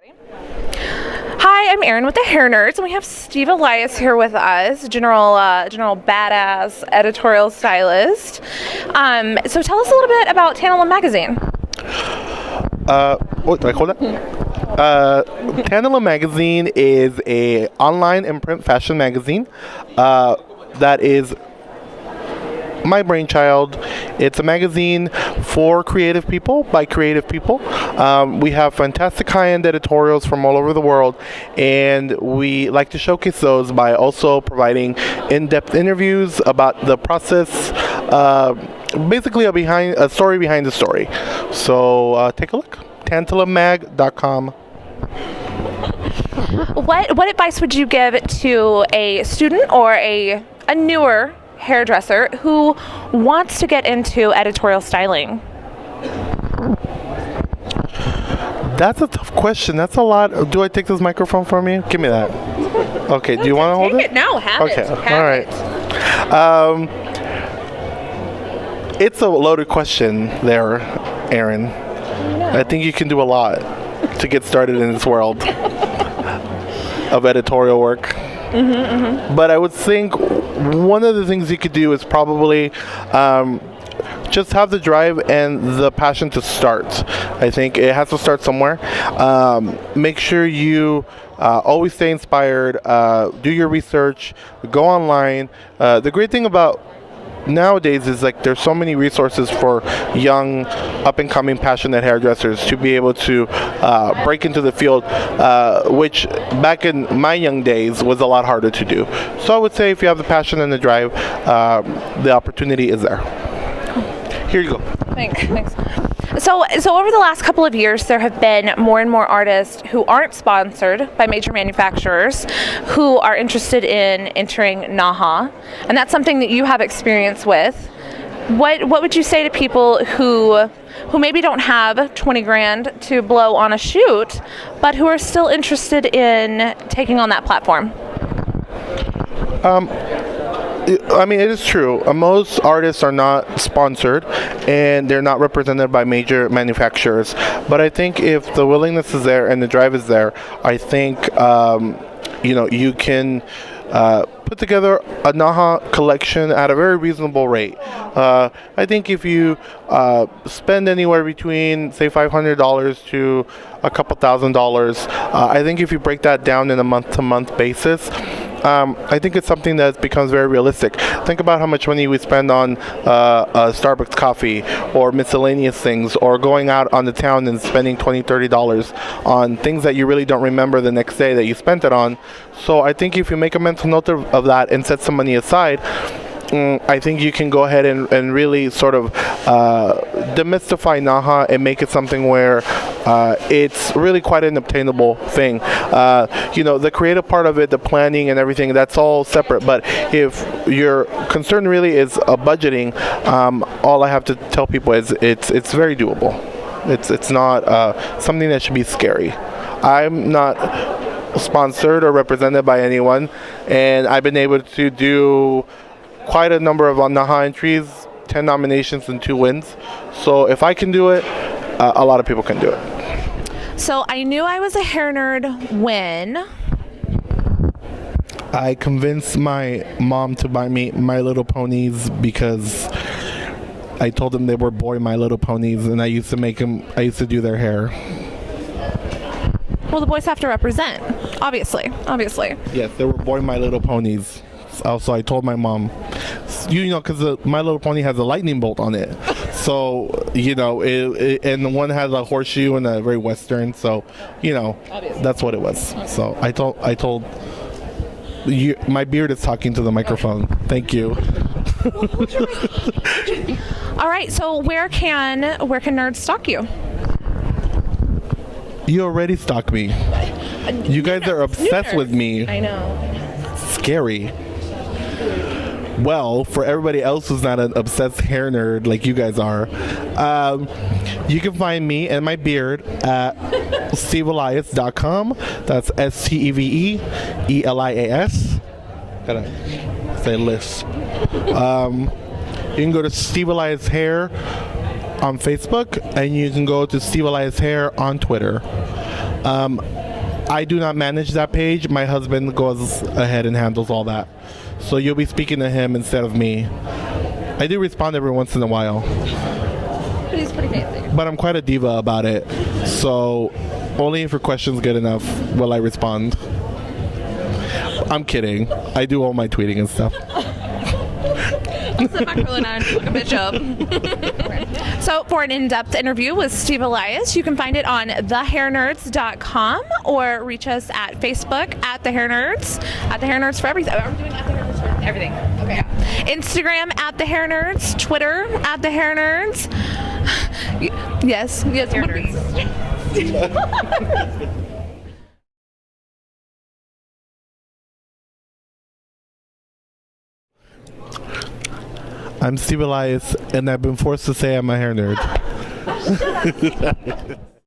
Hi, I'm Erin with the Hair Nerds, and we have Steve Elias here with us, general badass editorial stylist. So tell us a little bit about Tantalum Magazine. Did I call that? Tantalum Magazine is a online imprint fashion magazine that is my brainchild. It's a magazine for creative people, by creative people. We have fantastic high-end editorials from all over the world, and we like to showcase those by also providing in-depth interviews about the process, basically a story behind the story. So take a look, tantalummag.com. What advice would you give to a student or a newer hairdresser who wants to get into editorial styling? That's a tough question. That's a lot. Do I take this microphone from you? Give me that. Okay. Do you want to hold it? No, have it. Okay. All right. It's a loaded question there, Erin. I think you can do a lot to get started in this world of editorial work. But I would think one of the things you could do is probably just have the drive and the passion to start. I think it has to start somewhere. Make sure you always stay inspired, do your research, go online. The great thing about nowadays is like there's so many resources for young up-and-coming passionate hairdressers to be able to break into the field, which back in my young days was a lot harder to do. So I would say if you have the passion and the drive, the opportunity is there. Here you go. Thanks. So over the last couple of years, there have been more and more artists who aren't sponsored by major manufacturers who are interested in entering NAHA, and that's something that you have experience with. What would you say to people who maybe don't have 20 grand to blow on a shoot, but who are still interested in taking on that platform? I mean, it is true. Most artists are not sponsored and they're not represented by major manufacturers. But I think if the willingness is there and the drive is there, I think you can put together a NAHA collection at a very reasonable rate. I think if you spend anywhere between, say, $500 to a couple $1,000s, I think if you break that down in a month-to-month basis, I think it's something that becomes very realistic. Think about how much money we spend on Starbucks coffee or miscellaneous things, or going out on the town and spending $20, $30 on things that you really don't remember the next day that you spent it on. So I think if you make a mental note of that and set some money aside, I think you can go ahead and really sort of demystify NAHA and make it something where it's really quite an obtainable thing. The creative part of it, the planning and everything, that's all separate. But if your concern really is budgeting, all I have to tell people is it's very doable. It's not something that should be scary. I'm not sponsored or represented by anyone, and I've been able to do quite a number of NAHA entries, 10 nominations and 2 wins. So if I can do it, a lot of people can do it. So I knew I was a hair nerd when I convinced my mom to buy me My Little Ponies because I told them they were boy My Little Ponies, and I used to do their hair. Well, the boys have to represent, obviously. Yes, they were boy My Little Ponies. Also, I told my mom, because My Little Pony has a lightning bolt on it. So, and the one has a horseshoe and a very Western. So, obviously, that's what it was. So I told you, my beard is talking to the microphone. Thank you. All right. So where can nerds stalk you? You already stalk me. You guys are obsessed with me. I know. Scary. Well, for everybody else who's not an obsessed hair nerd like you guys are, you can find me and my beard at steveelias.com. That's STEVEELIAS. Gotta say list. You can go to Steve Elias Hair on Facebook, and you can go to Steve Elias Hair on Twitter. I do not manage that page. My husband goes ahead and handles all that. So you'll be speaking to him instead of me. I do respond every once in a while. But he's pretty fancy. But I'm quite a diva about it. So only if your question's good enough will I respond. I'm kidding. I do all my tweeting and stuff. I'll sit back really nice like a bitch up. So for an in-depth interview with Steve Elias, you can find it on thehairnerds.com or reach us at Facebook at The Hair Nerds. At The Hair Nerds for everything. Are we doing at The Hair Nerds for everything? Okay. Yeah. Instagram at The Hair Nerds. Twitter at The Hair Nerds. Yes. Hair Nerds. I'm Steve Elias, and I've been forced to say I'm a hair nerd.